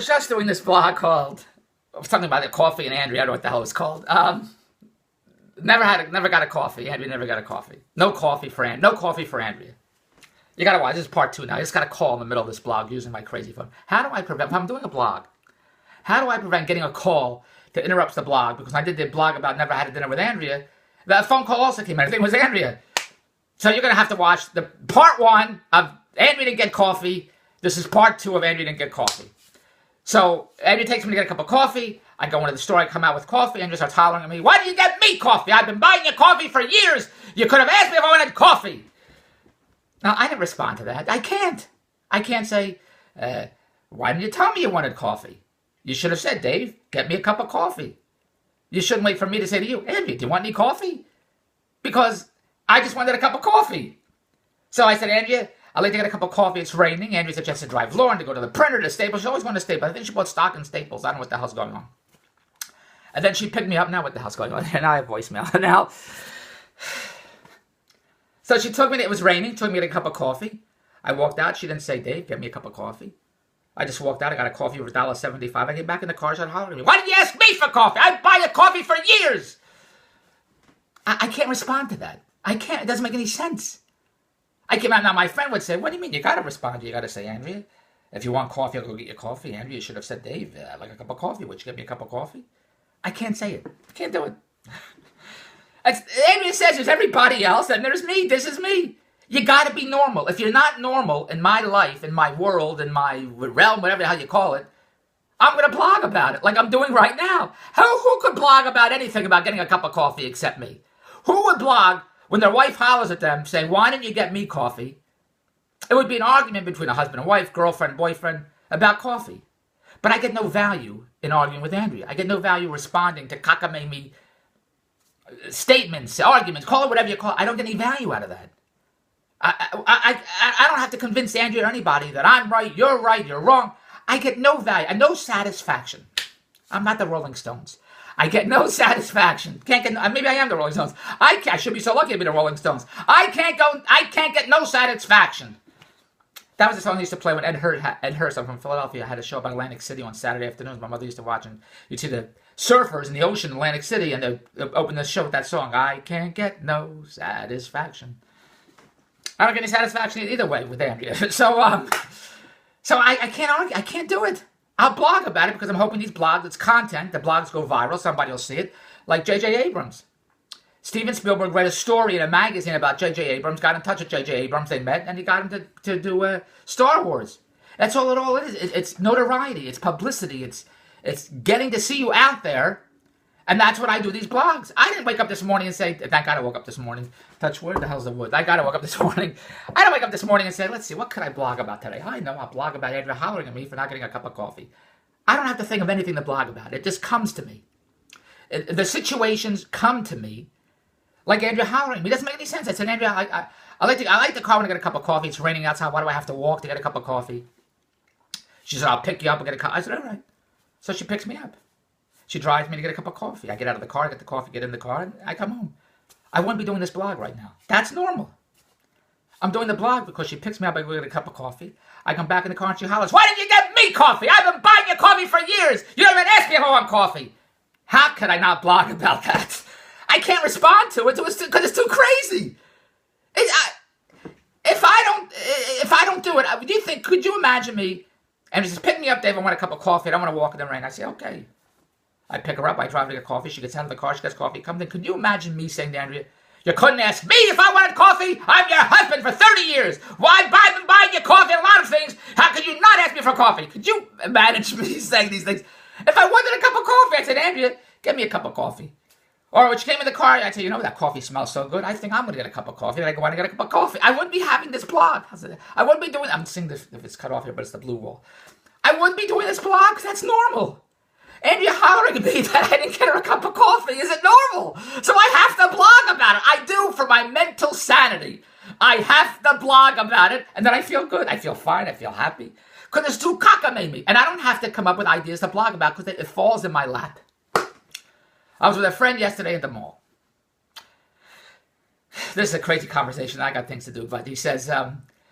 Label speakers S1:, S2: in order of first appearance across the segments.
S1: was just doing this blog called something about the coffee and Andrea. I don't know what the hell it was called. Never got a coffee. Andrea never got a coffee. No coffee for Andrea. You gotta watch. This is part 2 now. I just got a call in the middle of this blog using my crazy phone. How do I prevent, if I'm doing a blog, how do I prevent getting a call that interrupts the blog? Because I did the blog about never had a dinner with Andrea. That phone call also came in. I think it was Andrea. So you're gonna have to watch the part 1 of Andrea didn't get coffee. This is part 2 of Andrea didn't get coffee. So Andrea takes me to get a cup of coffee. I go into the store, I come out with coffee, Andrea starts hollering at me, "Why did you get me coffee? I've been buying you coffee for years. You could have asked me if I wanted coffee." Now, I didn't respond to that. I can't. I can't say, "Why didn't you tell me you wanted coffee? You should have said, Dave, get me a cup of coffee." You shouldn't wait for me to say to you, "Andrea, do you want any coffee?" Because I just wanted a cup of coffee. So I said, "Andrea, I'd like to get a cup of coffee. It's raining." Andrea said she has to drive Lauren to go to the printer, to Staples. She always went to Staples. I think she bought stock in Staples. I don't know what the hell's going on. And then she picked me up. Now what the hell's going on? And now I have voicemail. Now... So she took me, it was raining, took me to get a cup of coffee. I walked out. She didn't say, "Dave, get me a cup of coffee." I just walked out. I got a coffee for $1.75. I came back in the car. She started hollering at me, "Why did you ask me for coffee? I buy you coffee for years." I can't respond to that. I can't. It doesn't make any sense. I came out. Now my friend would say, "What do you mean? You got to respond. You got to say, Andrea, if you want coffee, I'll go get you coffee. Andrea, you should have said, Dave, I'd like a cup of coffee. Would you get me a cup of coffee?" I can't say it. I can't do it. Andrea says there's everybody else, and there's me. This is me. You got to be normal. If you're not normal in my life, in my world, in my realm, whatever the hell you call it, I'm going to blog about it like I'm doing right now. Who could blog about anything about getting a cup of coffee except me? Who would blog when their wife hollers at them saying, "Why didn't you get me coffee?" It would be an argument between a husband and wife, girlfriend, boyfriend, about coffee. But I get no value in arguing with Andrea. I get no value responding to cockamamie statements, arguments, call it whatever you call it. I don't get any value out of that. I don't have to convince Andrea or anybody that I'm right, you're wrong. I get no value and no satisfaction. I'm not the Rolling Stones. I get no satisfaction. Can't get. Maybe I am the Rolling Stones. I should be so lucky to be the Rolling Stones. I can't get no satisfaction. That was the song I used to play when Ed Hurst, I'm from Philadelphia, had a show about Atlantic City on Saturday afternoons. My mother used to watch, and you'd see the surfers in the ocean in Atlantic City, and they'd open the show with that song, "I can't get no satisfaction." I don't get any satisfaction either way with Andrea. So I can't argue. I can't do it. I'll blog about it because I'm hoping these blogs, it's content, the blogs go viral, somebody will see it, like J.J. Abrams. Steven Spielberg read a story in a magazine about J.J. Abrams, got in touch with J.J. Abrams, they met, and he got him to do Star Wars. That's all it is. It's notoriety, it's publicity, it's getting to see you out there, and that's what I do, these blogs. I didn't wake up this morning and say, thank God I woke up this morning, touch wood, the hell's the wood, I gotta wake up this morning. I didn't wake up this morning and say, let's see, what could I blog about today? I know I'll blog about Andrea hollering at me for not getting a cup of coffee. I don't have to think of anything to blog about. It just comes to me. The situations come to me. Like Andrea hollering at me. It doesn't make any sense. I said, "Andrea, I like the car when I get a cup of coffee. It's raining outside. Why do I have to walk to get a cup of coffee?" She said, "I'll pick you up and get a cup." I said, "All right." So she picks me up. She drives me to get a cup of coffee. I get out of the car, I get the coffee, get in the car, and I come home. I wouldn't be doing this blog right now. That's normal. I'm doing the blog because she picks me up, I go get a cup of coffee. I come back in the car and she hollers, "Why didn't you get me coffee? I've been buying you coffee for years. You don't even ask me if I want coffee." How could I not blog about that? I can't respond to it because it's too crazy. If I don't do it, do you think? Could you imagine me? And she says, "Pick me up, Dave. I want a cup of coffee. I don't want to walk in the rain." I say, "Okay." I pick her up. I drive to get coffee. She gets out of the car. She gets coffee. Comes in. Could you imagine me saying to Andrea, "You couldn't ask me if I wanted coffee. I'm your husband for 30 years. Why I've been buying you coffee and a lot of things. How could you not ask me for coffee?" Could you imagine me saying these things? If I wanted a cup of coffee, I'd say, "Andrea, get me a cup of coffee." Or when she came in the car, I'd say, "You know, that coffee smells so good. I think I'm going to get a cup of coffee." And I go out and get a cup of coffee. I wouldn't be having this blog. I wouldn't be doing, I'm seeing this, if it's cut off here, but it's the blue wall. I wouldn't be doing this blog because that's normal. Andrea hollering at me that I didn't get her a cup of coffee isn't normal. So I have to blog about it. I do, for my mental sanity. I have to blog about it, and then I feel good. I feel fine. I feel happy. Because it's too cockamamie. And I don't have to come up with ideas to blog about because it falls in my lap. I was with a friend yesterday at the mall. This is a crazy conversation. I got things to do. But he says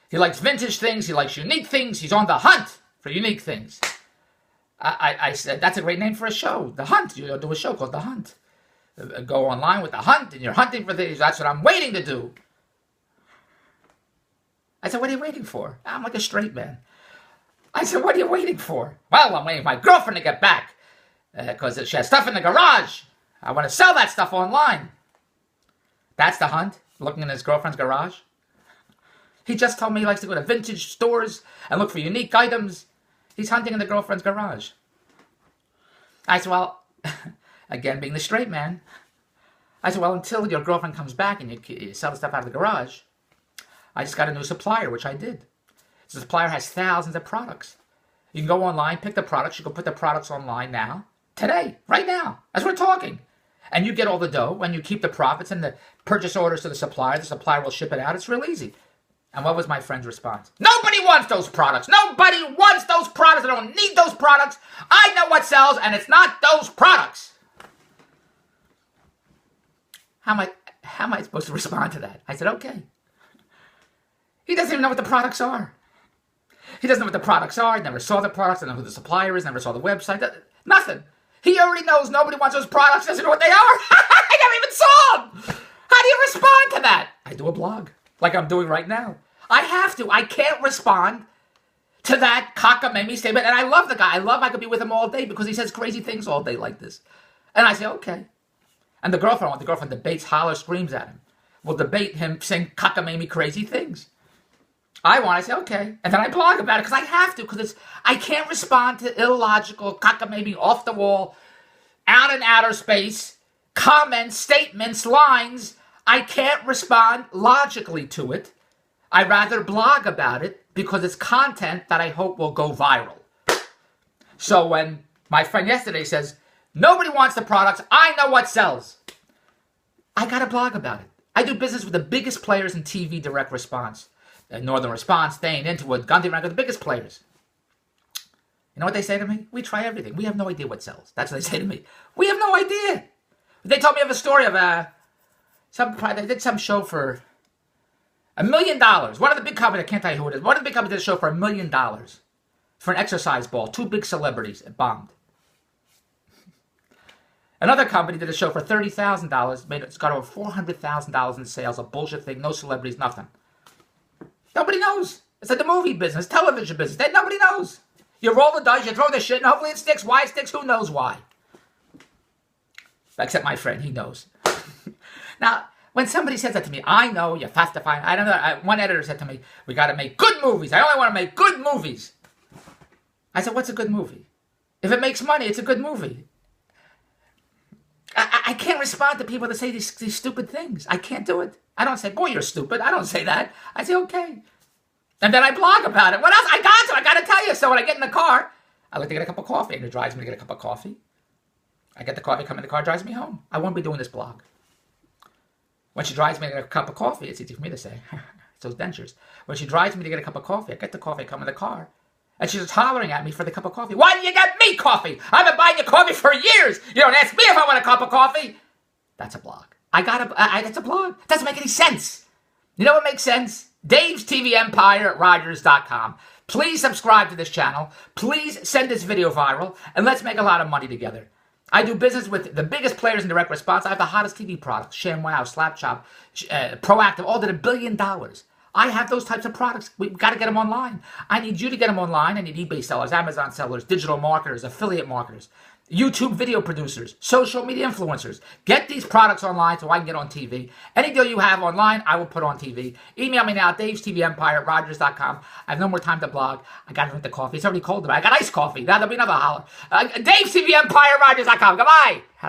S1: he likes vintage things. He likes unique things. He's on the hunt for unique things. I said, that's a great name for a show. The Hunt. You do a show called The Hunt. Go online with The Hunt, and you're hunting for things. That's what I'm waiting to do. I said, what are you waiting for? I'm like a straight man. I said, what are you waiting for? Well, I'm waiting for my girlfriend to get back. Because she has stuff in the garage. I want to sell that stuff online. That's The Hunt, looking in his girlfriend's garage. He just told me he likes to go to vintage stores and look for unique items. He's hunting in the girlfriend's garage. I said, well, again, being the straight man, I said, well, until your girlfriend comes back and you sell the stuff out of the garage, I just got a new supplier, which I did. The supplier has thousands of products. You can go online, pick the products. You can put the products online now, today, right now, as we're talking. And you get all the dough, and you keep the profits and the purchase orders to the supplier. The supplier will ship it out. It's real easy. And what was my friend's response? Nobody wants those products. Nobody wants those products. I don't need those products. I know what sells, and it's not those products. How am I supposed to respond to that? I said, okay. He doesn't even know what the products are. He doesn't know what the products are. He never saw the products. Doesn't know who the supplier is. Never saw the website. Nothing. He already knows nobody wants those products. Doesn't know what they are. I never even saw them. How do you respond to that? I do a blog, like I'm doing right now. I have to. I can't respond to that cockamamie statement. And I love the guy. I could be with him all day because he says crazy things all day like this. And I say, okay. And the girlfriend debates, hollers, screams at him. Will debate him saying cockamamie crazy things. I say, okay. And then I blog about it because I have to, because I can't respond to illogical, cockamamie, off the wall, out in outer space, comments, statements, lines. I can't respond logically to it. I'd rather blog about it because it's content that I hope will go viral. So when my friend yesterday says, nobody wants the products, I know what sells, I got to blog about it. I do business with the biggest players in TV direct response. Northern Response, Thane, Intuit, Gundy Rank are the biggest players. You know what they say to me? We try everything. We have no idea what sells. That's what they say to me. We have no idea. They told me of a story of they did some show for $1 million. One of the big companies, I can't tell you who it is, one of the big companies did a show for $1 million for an exercise ball. Two big celebrities. It bombed. Another company did a show for $30,000. It's got over $400,000 in sales. A bullshit thing. No celebrities, nothing. Nobody knows. It's like the movie business, television business. Nobody knows. You roll the dice, you throw the shit, and hopefully it sticks. Why it sticks, who knows why. Except my friend, he knows. Now, when somebody says that to me, I know, you have to find, I don't know, one editor said to me, we got to make good movies. I only want to make good movies. I said, what's a good movie? If it makes money, it's a good movie. I can't respond to people that say these stupid things. I can't do it. I don't say, boy, you're stupid. I don't say that. I say, okay. And then I blog about it. What else? I got to tell you. So when I get in the car, I like to get a cup of coffee. And it drives me to get a cup of coffee. I get the coffee, come in the car, drives me home. I won't be doing this blog. When she drives me to get a cup of coffee, it's easy for me to say. It's those dentures. When she drives me to get a cup of coffee, I get the coffee, I come in the car. And she's hollering at me for the cup of coffee. Why didn't you get me coffee? I've been buying you coffee for years. You don't ask me if I want a cup of coffee. That's a blog. That's a blog. Doesn't make any sense. You know what makes sense? Dave's TV Empire at Rogers.com. Please subscribe to this channel. Please send this video viral. And let's make a lot of money together. I do business with the biggest players in direct response. I have the hottest TV products. ShamWow, Slapchop, Proactive, all did $1 billion. I have those types of products. We've got to get them online. I need you to get them online. I need eBay sellers, Amazon sellers, digital marketers, affiliate marketers, YouTube video producers, social media influencers. Get these products online so I can get on TV. Any deal you have online, I will put on TV. Email me now, Dave's TV Empire at Rogers.com. I have no more time to blog. I got to drink the coffee. It's already cold today. I got iced coffee. Now there'll be another holler. Dave's TV Empire at Rogers.com. Goodbye.